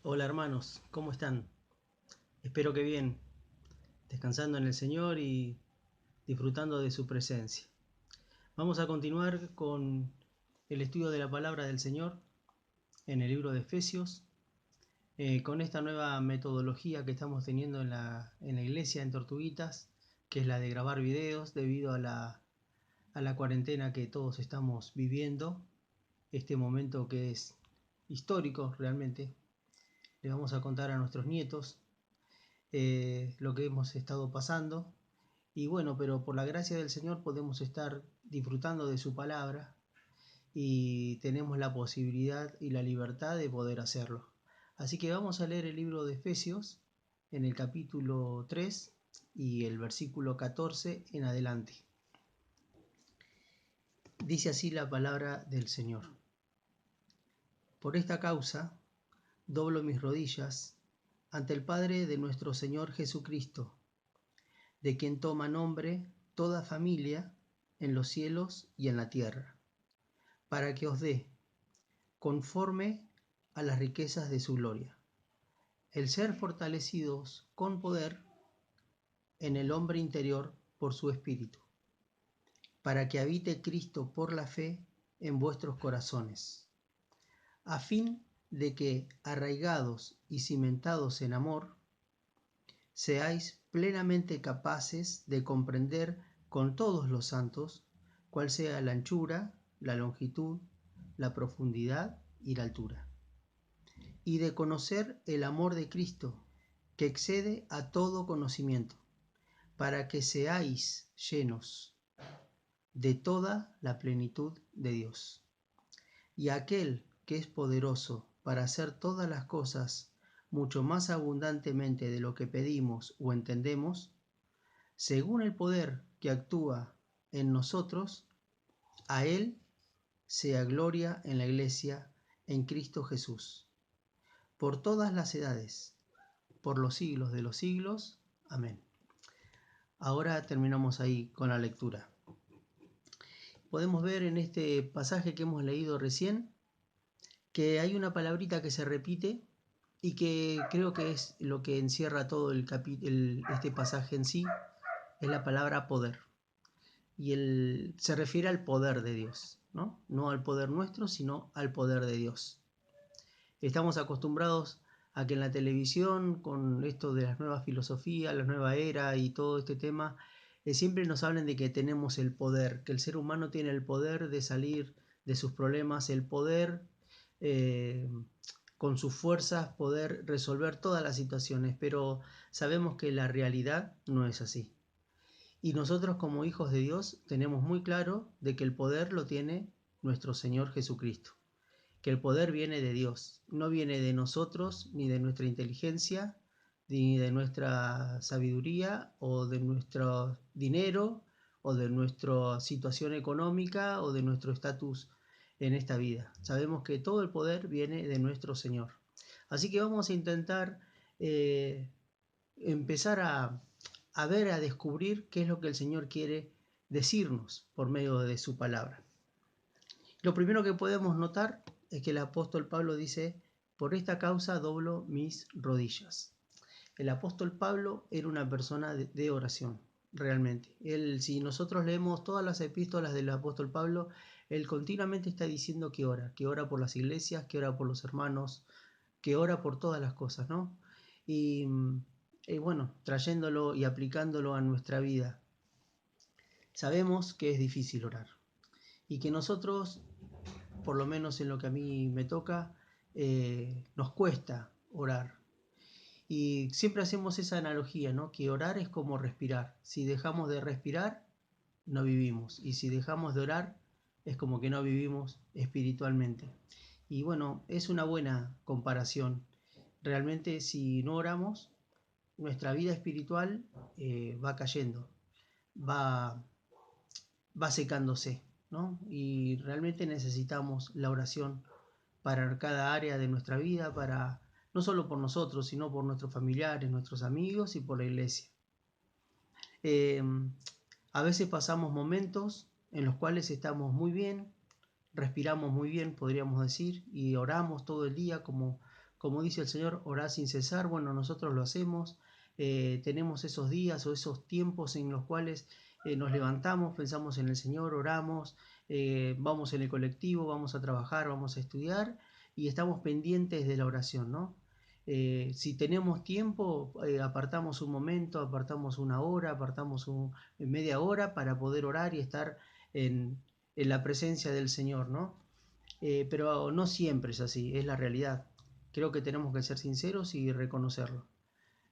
Hola hermanos, ¿cómo están? Espero que bien, descansando en el Señor y disfrutando de su presencia. Vamos a continuar con el estudio de la palabra del Señor en el libro de Efesios, con esta nueva metodología que estamos teniendo en la iglesia en Tortuguitas, que es la de grabar videos debido a la cuarentena que todos estamos viviendo, este momento que es histórico realmente. Le vamos a contar a nuestros nietos lo que hemos estado pasando. Y bueno, pero por la gracia del Señor podemos estar disfrutando de su palabra y tenemos la posibilidad y la libertad de poder hacerlo. Así que vamos a leer el libro de Efesios en el capítulo 3 y el versículo 14 en adelante. Dice así la palabra del Señor. Por esta causa doblo mis rodillas ante el Padre de nuestro Señor Jesucristo, de quien toma nombre toda familia en los cielos y en la tierra, para que os dé, conforme a las riquezas de su gloria, el ser fortalecidos con poder en el hombre interior por su Espíritu, para que habite Cristo por la fe en vuestros corazones, a fin de que, arraigados y cimentados en amor, seáis plenamente capaces de comprender con todos los santos cuál sea la anchura, la longitud, la profundidad y la altura, y de conocer el amor de Cristo, que excede a todo conocimiento, para que seáis llenos de toda la plenitud de Dios. Y aquel que es poderoso para hacer todas las cosas mucho más abundantemente de lo que pedimos o entendemos, según el poder que actúa en nosotros, a Él sea gloria en la Iglesia en Cristo Jesús, por todas las edades, por los siglos de los siglos. Amén. Ahora terminamos ahí con la lectura. Podemos ver en este pasaje que hemos leído recién que hay una palabrita que se repite y que creo que es lo que encierra todo este pasaje en sí, es la palabra poder. Y se refiere al poder de Dios, ¿no? No al poder nuestro, sino al poder de Dios. Estamos acostumbrados a que en la televisión, con esto de las nuevas filosofías, la nueva era y todo este tema, siempre nos hablan de que tenemos el poder, que el ser humano tiene el poder de salir de sus problemas, el poder con sus fuerzas poder resolver todas las situaciones, pero sabemos que la realidad no es así. Y nosotros como hijos de Dios tenemos muy claro de que el poder lo tiene nuestro Señor Jesucristo, que el poder viene de Dios, no viene de nosotros, ni de nuestra inteligencia, ni de nuestra sabiduría, o de nuestro dinero, o de nuestra situación económica, o de nuestro estatus en esta vida. Sabemos que todo el poder viene de nuestro Señor. Así que vamos a intentar empezar a ver, a descubrir qué es lo que el Señor quiere decirnos por medio de su palabra. Lo primero que podemos notar es que el apóstol Pablo dice, por esta causa doblo mis rodillas. El apóstol Pablo era una persona de oración, realmente. Si nosotros leemos todas las epístolas del apóstol Pablo, él continuamente está diciendo que ora por las iglesias, que ora por los hermanos, que ora por todas las cosas, ¿no? Y bueno, trayéndolo y aplicándolo a nuestra vida, sabemos que es difícil orar y que nosotros, por lo menos en lo que a mí me toca, nos cuesta orar. Y siempre hacemos esa analogía, ¿no? Que orar es como respirar. Si dejamos de respirar, no vivimos. Y si dejamos de orar, es como que no vivimos espiritualmente. Y bueno, es una buena comparación. Realmente si no oramos, nuestra vida espiritual va cayendo, va, va secándose, ¿no? Y realmente necesitamos la oración para cada área de nuestra vida, para no solo por nosotros, sino por nuestros familiares, nuestros amigos y por la iglesia. A veces pasamos momentos en los cuales estamos muy bien, respiramos muy bien, podríamos decir, y oramos todo el día como como dice el Señor, orad sin cesar. Bueno, nosotros lo hacemos. Tenemos esos días o esos tiempos en los cuales nos levantamos, pensamos en el Señor, oramos, vamos en el colectivo, vamos a trabajar, vamos a estudiar y estamos pendientes de la oración, ¿no? Si tenemos tiempo, apartamos un momento, apartamos una hora, apartamos media hora para poder orar y estar en la presencia del Señor, ¿no? Pero no siempre es así, es la realidad. Creo que tenemos que ser sinceros y reconocerlo.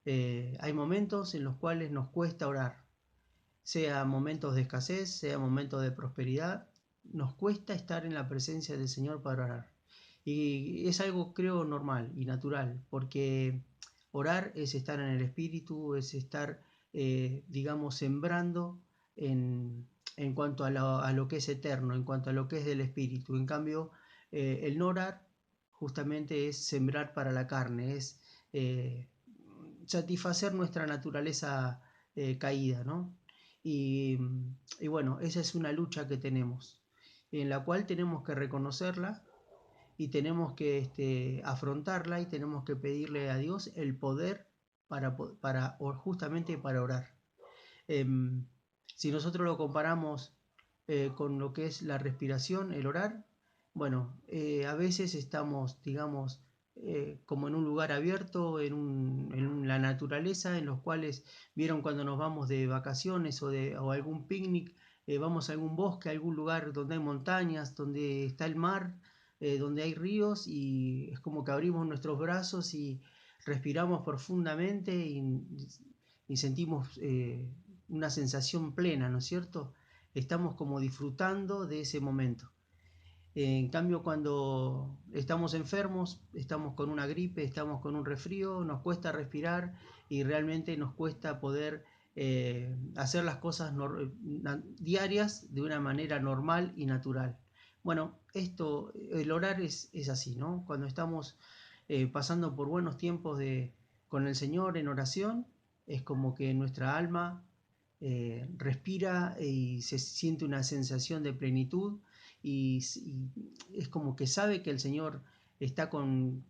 Hay momentos en los cuales nos cuesta orar, sea momentos de escasez, sea momentos de prosperidad, nos cuesta estar en la presencia del Señor para orar. Y es algo, creo, normal y natural, porque orar es estar en el Espíritu, es estar, digamos, sembrando en cuanto a lo que es eterno, en cuanto a lo que es del Espíritu. En cambio, el no orar justamente es sembrar para la carne, es eh, satisfacer nuestra naturaleza caída, ¿no? Y, y bueno, esa es una lucha que tenemos, en la cual tenemos que reconocerla y tenemos que afrontarla y tenemos que pedirle a Dios el poder justamente para orar. Eh, si nosotros lo comparamos con lo que es la respiración, el orar, bueno, a veces estamos, digamos, como en un lugar abierto, en la naturaleza, en los cuales, vieron cuando nos vamos de vacaciones o algún picnic, vamos a algún bosque, a algún lugar donde hay montañas, donde está el mar, donde hay ríos, y es como que abrimos nuestros brazos y respiramos profundamente y sentimos una sensación plena, ¿no es cierto? Estamos como disfrutando de ese momento. En cambio, cuando estamos enfermos, estamos con una gripe, estamos con un resfrío, nos cuesta respirar y realmente nos cuesta poder hacer las cosas diarias de una manera normal y natural. Bueno, el orar es así, ¿no? Cuando estamos pasando por buenos tiempos con el Señor en oración, es como que nuestra alma respira y se siente una sensación de plenitud y es como que sabe que el Señor está con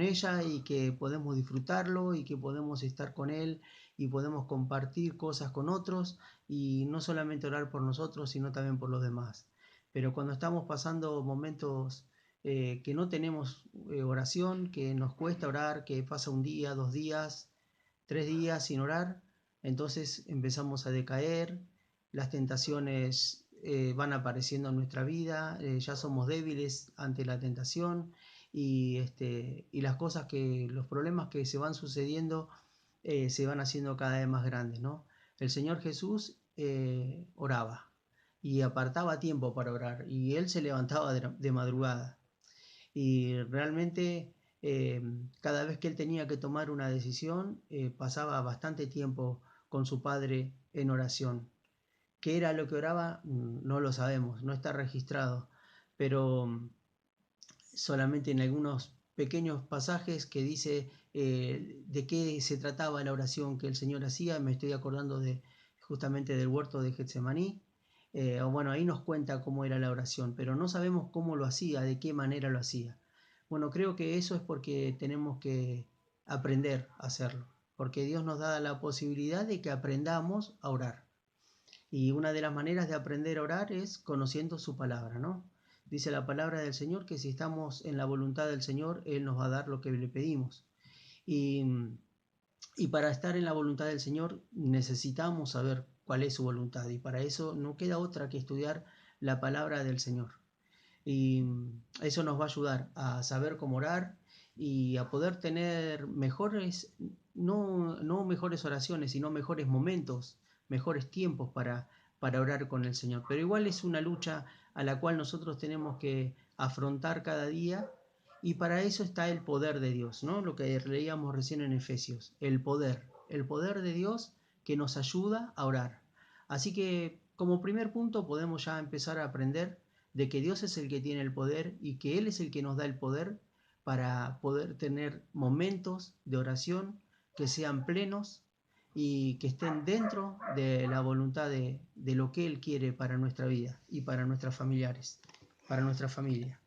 ella y que podemos disfrutarlo y que podemos estar con Él y podemos compartir cosas con otros y no solamente orar por nosotros, sino también por los demás. Pero cuando estamos pasando momentos que no tenemos oración, que nos cuesta orar, que pasa un día, 2 días, 3 días sin orar, entonces empezamos a decaer, las tentaciones van apareciendo en nuestra vida, ya somos débiles ante la tentación y las cosas los problemas que se van sucediendo se van haciendo cada vez más grandes, ¿no? El Señor Jesús oraba y apartaba tiempo para orar y Él se levantaba de madrugada y realmente cada vez que él tenía que tomar una decisión, pasaba bastante tiempo con su padre en oración. ¿Qué era lo que oraba? No lo sabemos, no está registrado, pero solamente en algunos pequeños pasajes que dice de qué se trataba la oración que el Señor hacía. Me estoy acordando justamente del huerto de Getsemaní. Bueno, ahí nos cuenta cómo era la oración, pero no sabemos cómo lo hacía, de qué manera lo hacía. Bueno, creo que eso es porque tenemos que aprender a hacerlo, porque Dios nos da la posibilidad de que aprendamos a orar. Y una de las maneras de aprender a orar es conociendo su palabra, ¿no? Dice la palabra del Señor que si estamos en la voluntad del Señor, Él nos va a dar lo que le pedimos. Y, y para estar en la voluntad del Señor necesitamos saber cuál es su voluntad. Y para eso no queda otra que estudiar la palabra del Señor. Y eso nos va a ayudar a saber cómo orar y a poder tener no mejores oraciones, sino mejores momentos, mejores tiempos para orar con el Señor. Pero igual es una lucha a la cual nosotros tenemos que afrontar cada día y para eso está el poder de Dios, ¿no? Lo que leíamos recién en Efesios, el poder de Dios que nos ayuda a orar. Así que como primer punto podemos ya empezar a aprender de que Dios es el que tiene el poder y que Él es el que nos da el poder para poder tener momentos de oración que sean plenos y que estén dentro de la voluntad de lo que Él quiere para nuestra vida y para nuestros familiares, para nuestra familia.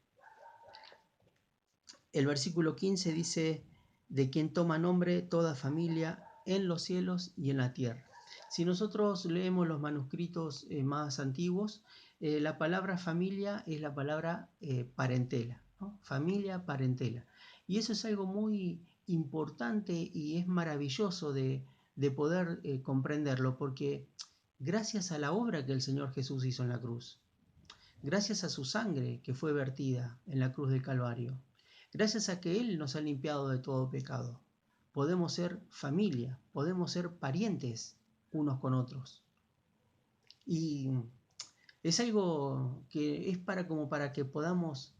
El versículo 15 dice, de quien toma nombre toda familia en los cielos y en la tierra. Si nosotros leemos los manuscritos más antiguos, la palabra familia es la palabra parentela, ¿no? Familia, parentela. Y eso es algo muy importante y es maravilloso de poder comprenderlo, porque gracias a la obra que el Señor Jesús hizo en la cruz, gracias a su sangre que fue vertida en la cruz del Calvario, gracias a que Él nos ha limpiado de todo pecado, podemos ser familia, podemos ser parientes unos con otros. Y es algo que es como para que podamos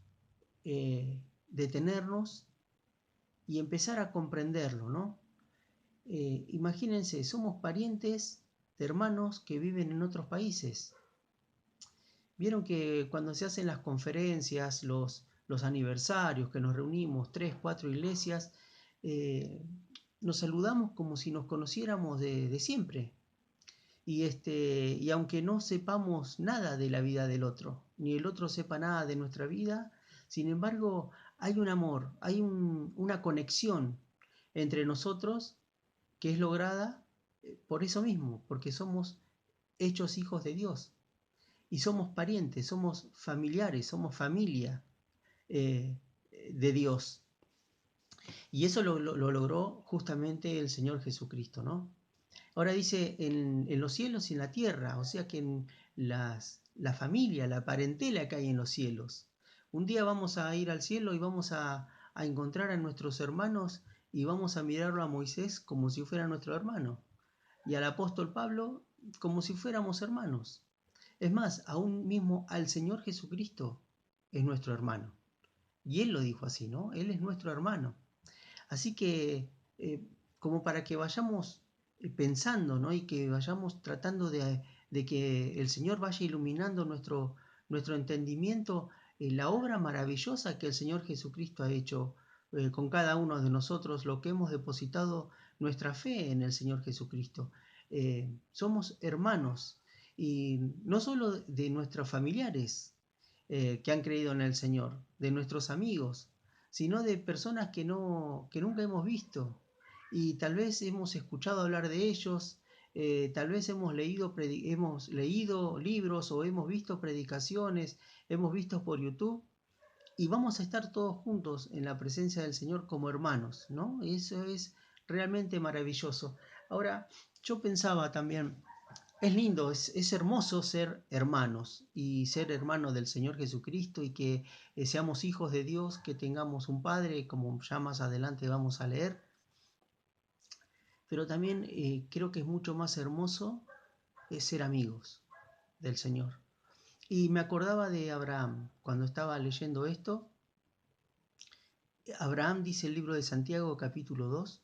detenernos y empezar a comprenderlo, ¿no? Imagínense, somos parientes de hermanos que viven en otros países. Vieron que cuando se hacen las conferencias, los aniversarios, que nos reunimos, 3, 4 iglesias, nos saludamos como si nos conociéramos de siempre. Y aunque no sepamos nada de la vida del otro, ni el otro sepa nada de nuestra vida, sin embargo, hay un amor, hay una conexión entre nosotros que es lograda por eso mismo, porque somos hechos hijos de Dios. Y somos parientes, somos familiares, somos familia eh, de Dios. Y eso lo logró justamente el Señor Jesucristo, ¿no? Ahora dice en los cielos y en la tierra, o sea que en la familia, la parentela que hay en los cielos. Un día vamos a ir al cielo y vamos a encontrar a nuestros hermanos y vamos a mirarlo a Moisés como si fuera nuestro hermano. Y al apóstol Pablo como si fuéramos hermanos. Es más, aún mismo al Señor Jesucristo es nuestro hermano. Y Él lo dijo así, ¿no? Él es nuestro hermano. Así que, como para que vayamos pensando, ¿no? Y que vayamos tratando de que el Señor vaya iluminando nuestro entendimiento, la obra maravillosa que el Señor Jesucristo ha hecho con cada uno de nosotros, lo que hemos depositado nuestra fe en el Señor Jesucristo. Somos hermanos, y no solo de nuestros familiares que han creído en el Señor, de nuestros amigos, sino de personas que nunca hemos visto y tal vez hemos escuchado hablar de ellos, tal vez hemos leído libros o hemos visto predicaciones, hemos visto por YouTube, y vamos a estar todos juntos en la presencia del Señor como hermanos, ¿no? Eso es realmente maravilloso. Ahora, yo pensaba también, es lindo, es hermoso ser hermanos y ser hermanos del Señor Jesucristo, y que seamos hijos de Dios, que tengamos un Padre, como ya más adelante vamos a leer. Pero también creo que es mucho más hermoso ser amigos del Señor. Y me acordaba de Abraham cuando estaba leyendo esto. Abraham, dice el libro de Santiago capítulo 2,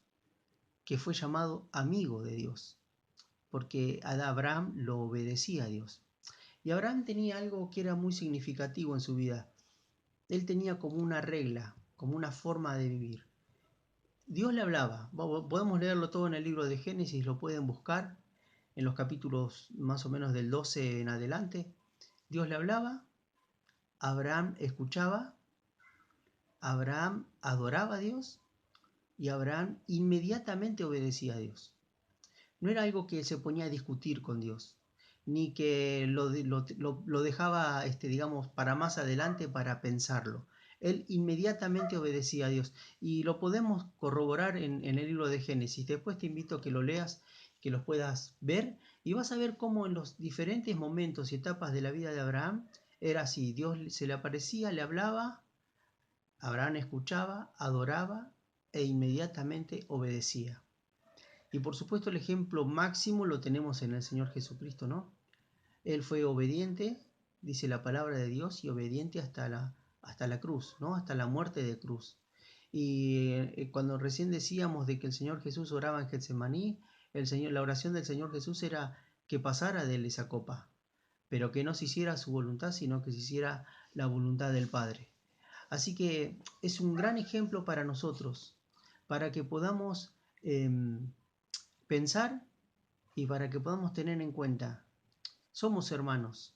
que fue llamado amigo de Dios, porque Abraham lo obedecía a Dios. Y Abraham tenía algo que era muy significativo en su vida. Él tenía como una regla, como una forma de vivir. Dios le hablaba. Podemos leerlo todo en el libro de Génesis, lo pueden buscar en los capítulos más o menos del 12 en adelante. Dios le hablaba, Abraham escuchaba, Abraham adoraba a Dios y Abraham inmediatamente obedecía a Dios. No era algo que se ponía a discutir con Dios, ni que lo dejaba, digamos, para más adelante para pensarlo. Él inmediatamente obedecía a Dios, y lo podemos corroborar en el libro de Génesis. Después te invito a que lo leas, que los puedas ver, y vas a ver cómo en los diferentes momentos y etapas de la vida de Abraham era así. Dios se le aparecía, le hablaba, Abraham escuchaba, adoraba e inmediatamente obedecía. Y por supuesto el ejemplo máximo lo tenemos en el Señor Jesucristo, ¿no? Él fue obediente, dice la palabra de Dios, y obediente hasta la cruz, ¿no? Hasta la muerte de cruz. Y cuando recién decíamos de que el Señor Jesús oraba en Getsemaní, la oración del Señor Jesús era que pasara de él esa copa, pero que no se hiciera su voluntad, sino que se hiciera la voluntad del Padre. Así que es un gran ejemplo para nosotros, para que podamos pensar y para que podamos tener en cuenta. Somos hermanos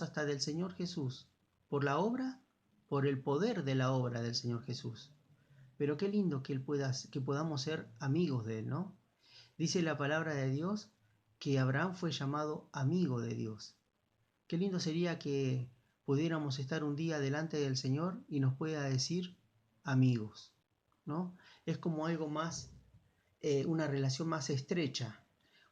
hasta del Señor Jesús, por la obra por el poder de la obra del Señor Jesús. Pero qué lindo que que podamos ser amigos de Él, ¿no? Dice la palabra de Dios que Abraham fue llamado amigo de Dios. Qué lindo sería que pudiéramos estar un día delante del Señor y nos pueda decir amigos, ¿no? Es como algo más, una relación más estrecha,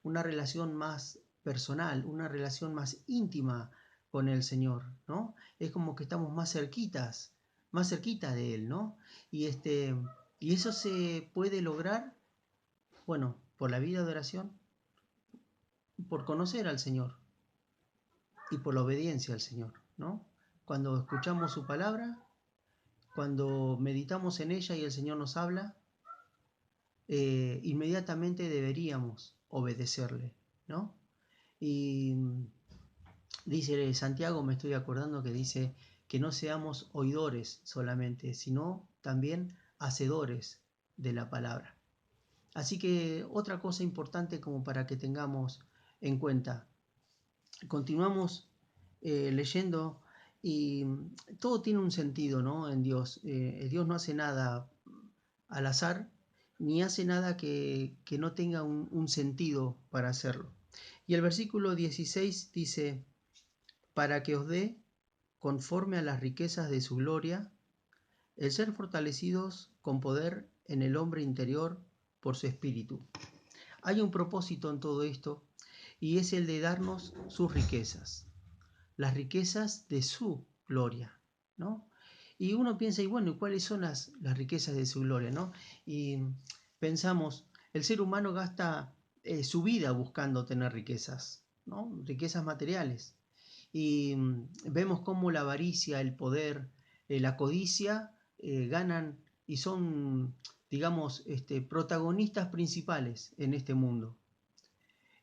una relación más personal, una relación más íntima con el Señor, ¿no? Es como que estamos más cerquita de Él, ¿no? Y eso se puede lograr, bueno, por la vida de oración, por conocer al Señor y por la obediencia al Señor, ¿no? Cuando escuchamos su palabra, cuando meditamos en ella y el Señor nos habla, inmediatamente deberíamos obedecerle, ¿no? Y dice Santiago, me estoy acordando que dice que no seamos oidores solamente, sino también hacedores de la palabra. Así que otra cosa importante como para que tengamos en cuenta, continuamos leyendo y todo tiene un sentido, ¿no? En Dios. Dios no hace nada al azar, ni hace nada que no tenga un sentido para hacerlo. Y el versículo 16 dice, para que os dé, conforme a las riquezas de su gloria, el ser fortalecidos con poder en el hombre interior por su espíritu. Hay un propósito en todo esto y es el de darnos sus riquezas, las riquezas de su gloria, ¿no? Y uno piensa, y bueno, ¿cuáles son las riquezas de su gloria, ¿no? Y pensamos, el ser humano gasta su vida buscando tener riquezas, ¿no? Riquezas materiales. Y vemos cómo la avaricia, el poder, la codicia ganan y son, digamos, protagonistas principales en este mundo.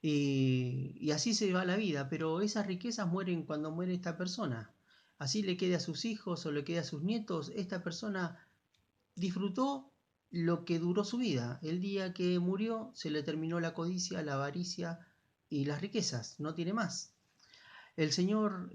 Y así se va la vida, pero esas riquezas mueren cuando muere esta persona. Así le quede a sus hijos o le quede a sus nietos. Esta persona disfrutó lo que duró su vida. El día que murió se le terminó la codicia, la avaricia y las riquezas. No tiene más. El Señor,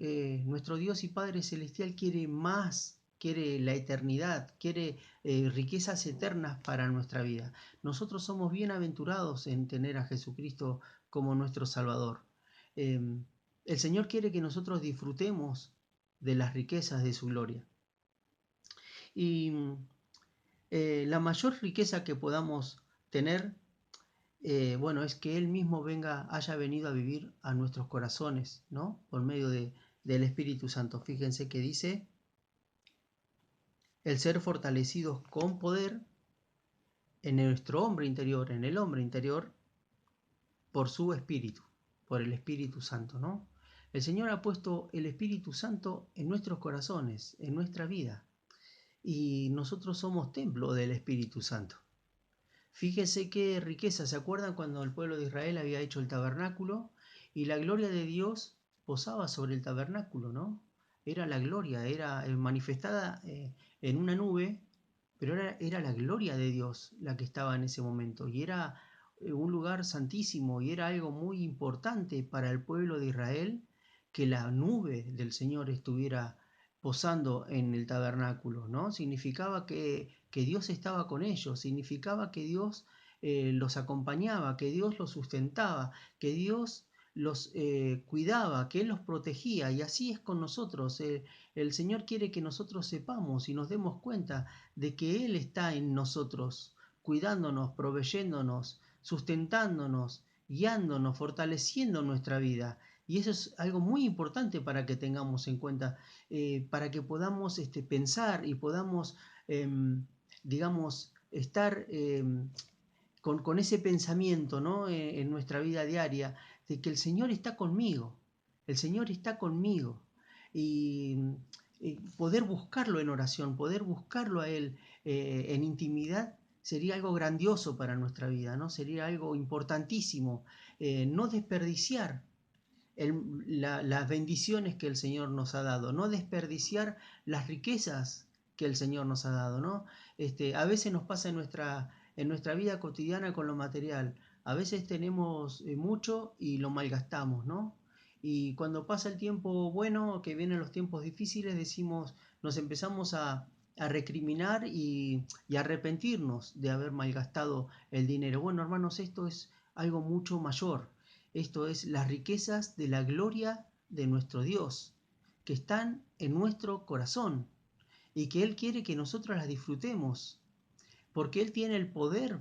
nuestro Dios y Padre Celestial, quiere más, quiere la eternidad, quiere riquezas eternas para nuestra vida. Nosotros somos bienaventurados en tener a Jesucristo como nuestro Salvador. El Señor quiere que nosotros disfrutemos de las riquezas de su gloria. Y la mayor riqueza que podamos tener, bueno, es que Él mismo haya venido a vivir a nuestros corazones, ¿no? Por medio del Espíritu Santo. Fíjense que dice, el ser fortalecidos con poder en nuestro hombre interior, en el hombre interior, por su Espíritu, por el Espíritu Santo, ¿no? El Señor ha puesto el Espíritu Santo en nuestros corazones, en nuestra vida, y nosotros somos templo del Espíritu Santo. Fíjese qué riqueza. ¿Se acuerdan cuando el pueblo de Israel había hecho el tabernáculo y la gloria de Dios posaba sobre el tabernáculo, ¿no? Era la gloria, era manifestada en una nube, pero era la gloria de Dios la que estaba en ese momento y era un lugar santísimo y era algo muy importante para el pueblo de Israel que la nube del Señor estuviera posando en el tabernáculo, ¿no? Significaba que Dios estaba con ellos, significaba que Dios los acompañaba, que Dios los sustentaba, que Dios los cuidaba, que Él los protegía, y así es con nosotros. El Señor quiere que nosotros sepamos y nos demos cuenta de que Él está en nosotros, cuidándonos, proveyéndonos, sustentándonos, guiándonos, fortaleciendo nuestra vida. Y eso es algo muy importante para que tengamos en cuenta, para que podamos pensar y podamos, digamos, estar con ese pensamiento, ¿no? En nuestra vida diaria, de que el Señor está conmigo, el Señor está conmigo. Y poder buscarlo en oración, poder buscarlo a Él en intimidad, sería algo grandioso para nuestra vida, ¿no? Sería algo importantísimo. No desperdiciar las bendiciones que el Señor nos ha dado, no desperdiciar las riquezas que el Señor nos ha dado, ¿no? A veces nos pasa en nuestra vida cotidiana con lo material, a veces tenemos mucho y lo malgastamos, ¿no? Y cuando pasa el tiempo bueno, que vienen los tiempos difíciles, nos empezamos a recriminar y arrepentirnos de haber malgastado el dinero. Bueno, hermanos, esto es algo mucho mayor. Esto es las riquezas de la gloria de nuestro Dios, que están en nuestro corazón y que Él quiere que nosotros las disfrutemos, porque Él tiene el poder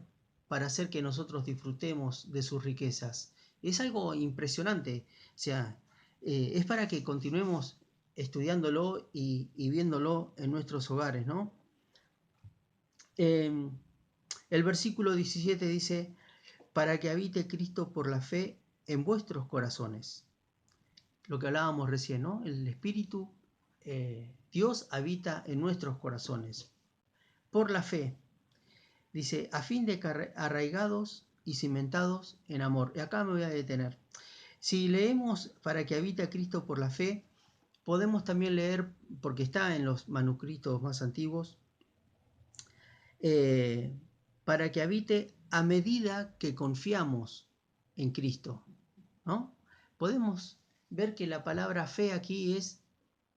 para hacer que nosotros disfrutemos de sus riquezas. Es algo impresionante, o sea, es para que continuemos estudiándolo y viéndolo en nuestros hogares, ¿no? Eh, el versículo 17 dice, para que habite Cristo por la fe en vuestros corazones. Lo que hablábamos recién, ¿no? El Espíritu, Dios habita en nuestros corazones. Por la fe, dice, a fin de que arraigados y cimentados en amor. Y acá me voy a detener. Si leemos para que habite Cristo por la fe, podemos también leer, porque está en los manuscritos más antiguos, para que habite a medida que confiamos en Cristo, ¿no? Podemos ver que la palabra fe aquí es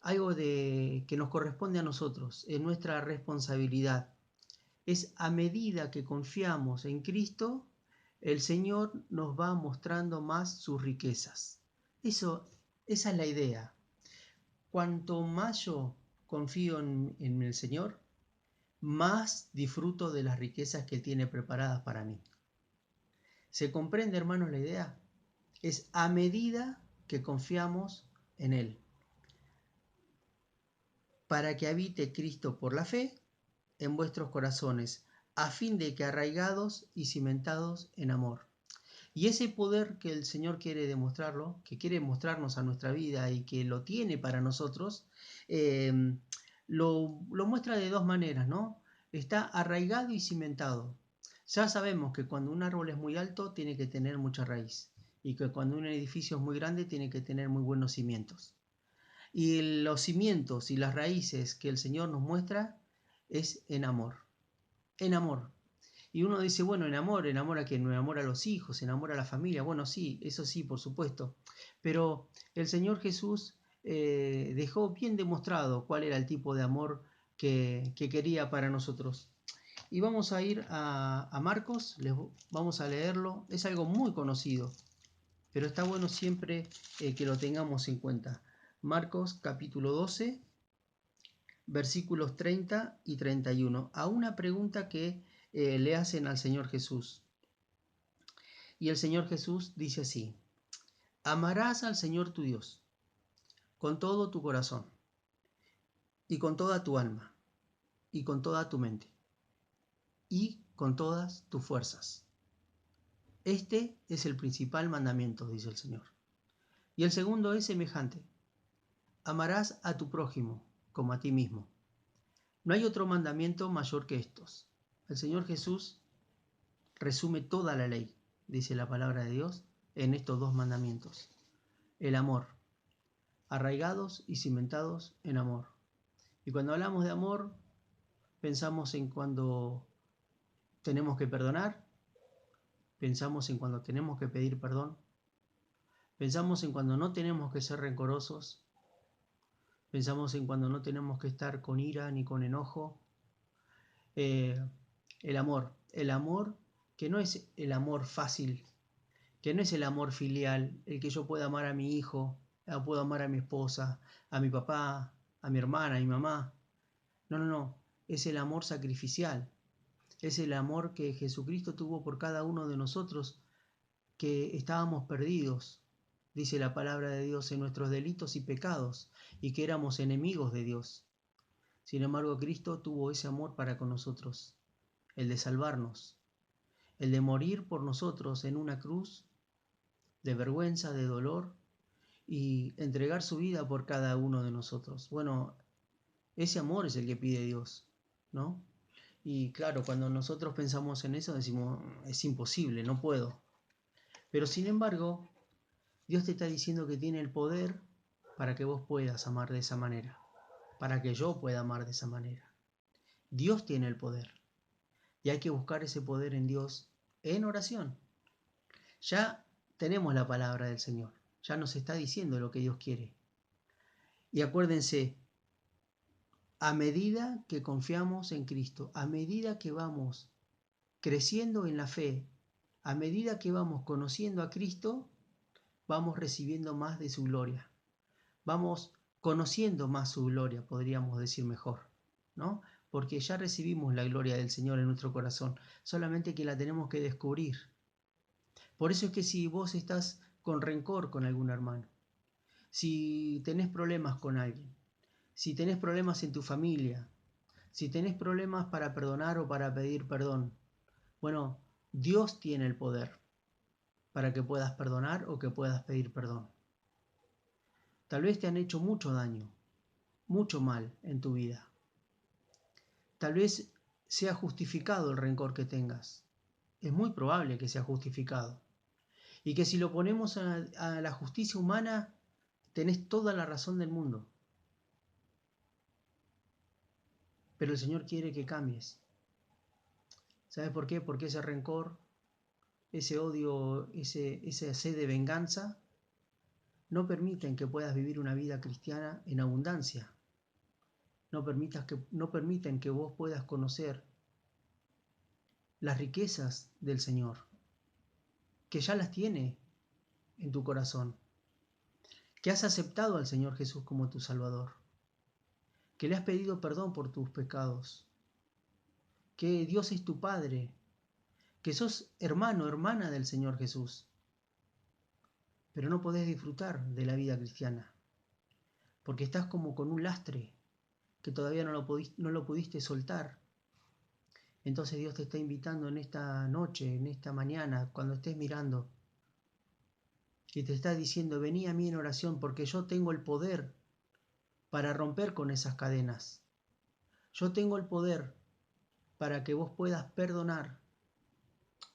algo que nos corresponde a nosotros, es nuestra responsabilidad. Es a medida que confiamos en Cristo, el Señor nos va mostrando más sus riquezas. Esa es la idea. Cuanto más yo confío en el Señor, más disfruto de las riquezas que Él tiene preparadas para mí. ¿Se comprende, hermanos, la idea? Es a medida que confiamos en Él. Para que habite Cristo por la fe en vuestros corazones, a fin de que arraigados y cimentados en amor. Y ese poder que el Señor quiere demostrarlo, que quiere mostrarnos a nuestra vida y que lo tiene para nosotros, lo muestra de dos maneras, ¿no? Está arraigado y cimentado. Ya sabemos que cuando un árbol es muy alto tiene que tener mucha raíz y que cuando un edificio es muy grande tiene que tener muy buenos cimientos. Y los cimientos y las raíces que el Señor nos muestra es en amor. En amor. Y uno dice, bueno, enamora que no enamora a los hijos, enamora a la familia. Bueno, sí, eso sí, por supuesto. Pero el Señor Jesús dejó bien demostrado cuál era el tipo de amor que quería para nosotros. Y vamos a ir a Marcos, vamos a leerlo. Es algo muy conocido, pero está bueno siempre que lo tengamos en cuenta. Marcos capítulo 12, versículos 30 y 31, a una pregunta que le hacen al Señor Jesús. Y el Señor Jesús dice así, amarás al Señor tu Dios con todo tu corazón y con toda tu alma y con toda tu mente y con todas tus fuerzas. Este es el principal mandamiento, dice el Señor. Y el segundo es semejante, amarás a tu prójimo como a ti mismo. No hay otro mandamiento mayor que estos. El Señor Jesús resume toda la ley, dice la palabra de Dios, en estos dos mandamientos. El amor, arraigados y cimentados en amor. Y cuando hablamos de amor, pensamos en cuando tenemos que perdonar, pensamos en cuando tenemos que pedir perdón, pensamos en cuando no tenemos que ser rencorosos, pensamos en cuando no tenemos que estar con ira ni con enojo. El amor que no es el amor fácil, que no es el amor filial, el que yo pueda amar a mi hijo, puedo amar a mi esposa, a mi papá, a mi hermana, a mi mamá. No, no, no, es el amor sacrificial, es el amor que Jesucristo tuvo por cada uno de nosotros, que estábamos perdidos, dice la palabra de Dios, en nuestros delitos y pecados, y que éramos enemigos de Dios. Sin embargo, Cristo tuvo ese amor para con nosotros, el de salvarnos, el de morir por nosotros en una cruz de vergüenza, de dolor, y entregar su vida por cada uno de nosotros. Bueno, ese amor es el que pide Dios, ¿no? Y claro, cuando nosotros pensamos en eso decimos, es imposible, no puedo. Pero sin embargo, Dios te está diciendo que tiene el poder para que vos puedas amar de esa manera, para que yo pueda amar de esa manera. Dios tiene el poder y hay que buscar ese poder en Dios en oración. Ya tenemos la palabra del Señor. ya nos está diciendo lo que Dios quiere. Y acuérdense, a medida que confiamos en Cristo, a medida que vamos creciendo en la fe, a medida que vamos conociendo a Cristo, vamos recibiendo más de su gloria. Vamos conociendo más su gloria, podríamos decir mejor, ¿no? Porque ya recibimos la gloria del Señor en nuestro corazón, solamente que la tenemos que descubrir. Por eso es que si vos estás con rencor con algún hermano, si tenés problemas con alguien, si tenés problemas en tu familia, si tenés problemas para perdonar o para pedir perdón, bueno, Dios tiene el poder para que puedas perdonar o que puedas pedir perdón. Tal vez te han hecho mucho daño, mucho mal en tu vida. Tal vez sea justificado el rencor que tengas. Es muy probable que sea justificado. Y que si lo ponemos a la justicia humana, tenés toda la razón del mundo. Pero el Señor quiere que cambies. ¿Sabes por qué? Porque ese rencor, ese odio, esa sed de venganza, no permiten que puedas vivir una vida cristiana en abundancia. No permiten que vos puedas conocer las riquezas del Señor, que ya las tiene en tu corazón, que has aceptado al Señor Jesús como tu Salvador, que le has pedido perdón por tus pecados, que Dios es tu Padre, que sos hermano, hermana del Señor Jesús, pero no podés disfrutar de la vida cristiana, porque estás como con un lastre que todavía no lo pudiste soltar. Entonces Dios te está invitando en esta noche, en esta mañana, cuando estés mirando, y te está diciendo, vení a mí en oración, porque yo tengo el poder para romper con esas cadenas. Yo tengo el poder para que vos puedas perdonar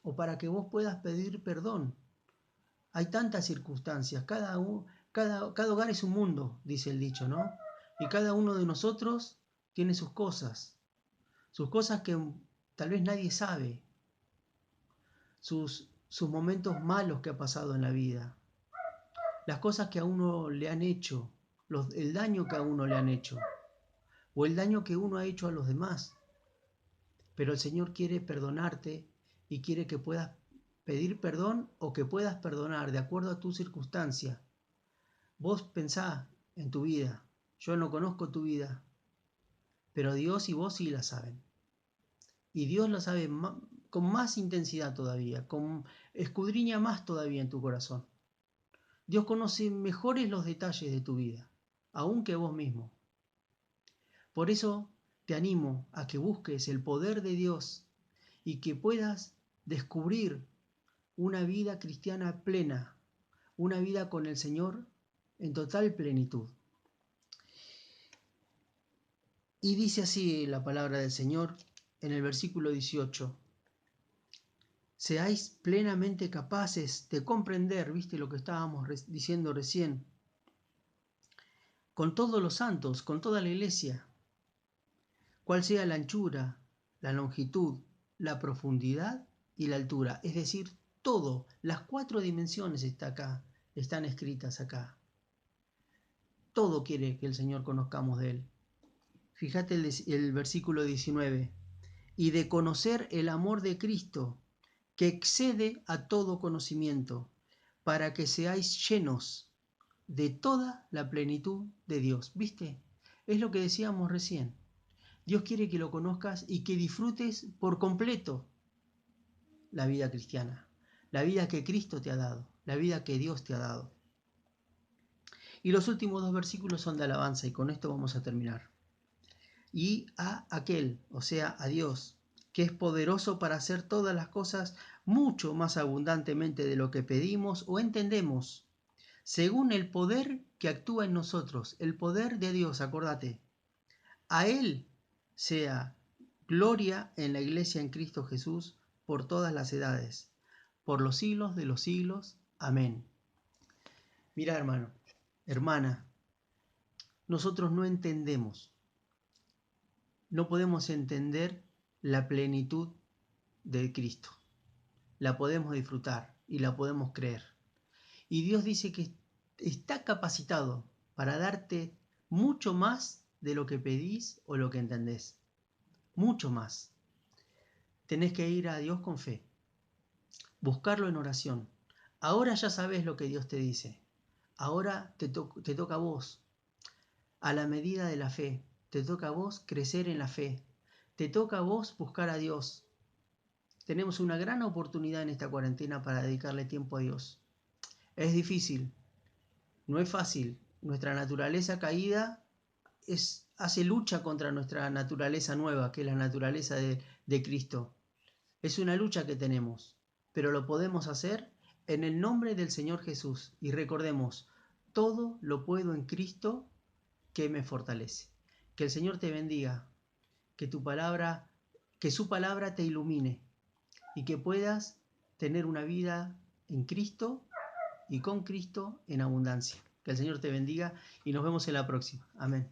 o para que vos puedas pedir perdón. Hay tantas circunstancias, cada hogar es un mundo, dice el dicho, ¿no? Y cada uno de nosotros tiene sus cosas que tal vez nadie sabe, sus momentos malos que ha pasado en la vida, las cosas que a uno le han hecho, el daño que a uno le han hecho, o el daño que uno ha hecho a los demás. Pero el Señor quiere perdonarte y quiere que puedas pedir perdón o que puedas perdonar de acuerdo a tu circunstancia. Vos pensá en tu vida, yo no conozco tu vida, pero Dios y vos sí la saben. Y Dios lo sabe con más intensidad todavía, escudriña más todavía en tu corazón. Dios conoce mejores los detalles de tu vida, aún que vos mismo. Por eso te animo a que busques el poder de Dios y que puedas descubrir una vida cristiana plena, una vida con el Señor en total plenitud. Y dice así la palabra del Señor en el versículo 18. Seáis plenamente capaces de comprender, viste lo que estábamos diciendo recién, con todos los santos, con toda la iglesia, cuál sea la anchura, la longitud, la profundidad y la altura. Es decir, todo, las 4 dimensiones están escritas acá. Todo quiere que el Señor conozcamos de Él. Fíjate el versículo 19. Y de conocer el amor de Cristo, que excede a todo conocimiento, para que seáis llenos de toda la plenitud de Dios. ¿Viste? Es lo que decíamos recién. Dios quiere que lo conozcas y que disfrutes por completo la vida cristiana, la vida que Cristo te ha dado, la vida que Dios te ha dado. Y los últimos 2 versículos son de alabanza y con esto vamos a terminar. Y a aquel, o sea, a Dios, que es poderoso para hacer todas las cosas mucho más abundantemente de lo que pedimos o entendemos, según el poder que actúa en nosotros, el poder de Dios, acordate. A Él sea gloria en la iglesia en Cristo Jesús por todas las edades, por los siglos de los siglos. Amén. Mira, hermano, hermana, nosotros no entendemos, no podemos entender la plenitud de Cristo. La podemos disfrutar y la podemos creer. Y Dios dice que está capacitado para darte mucho más de lo que pedís o lo que entendés. Mucho más. Tenés que ir a Dios con fe, buscarlo en oración. Ahora ya sabes lo que Dios te dice. Ahora te toca a vos, a la medida de la fe. Te toca a vos crecer en la fe. Te toca a vos buscar a Dios. Tenemos una gran oportunidad en esta cuarentena para dedicarle tiempo a Dios. Es difícil, no es fácil. Nuestra naturaleza caída hace lucha contra nuestra naturaleza nueva, que es la naturaleza de Cristo. Es una lucha que tenemos, pero lo podemos hacer en el nombre del Señor Jesús. Y recordemos, todo lo puedo en Cristo que me fortalece. Que el Señor te bendiga, que su palabra te ilumine y que puedas tener una vida en Cristo y con Cristo en abundancia. Que el Señor te bendiga y nos vemos en la próxima. Amén.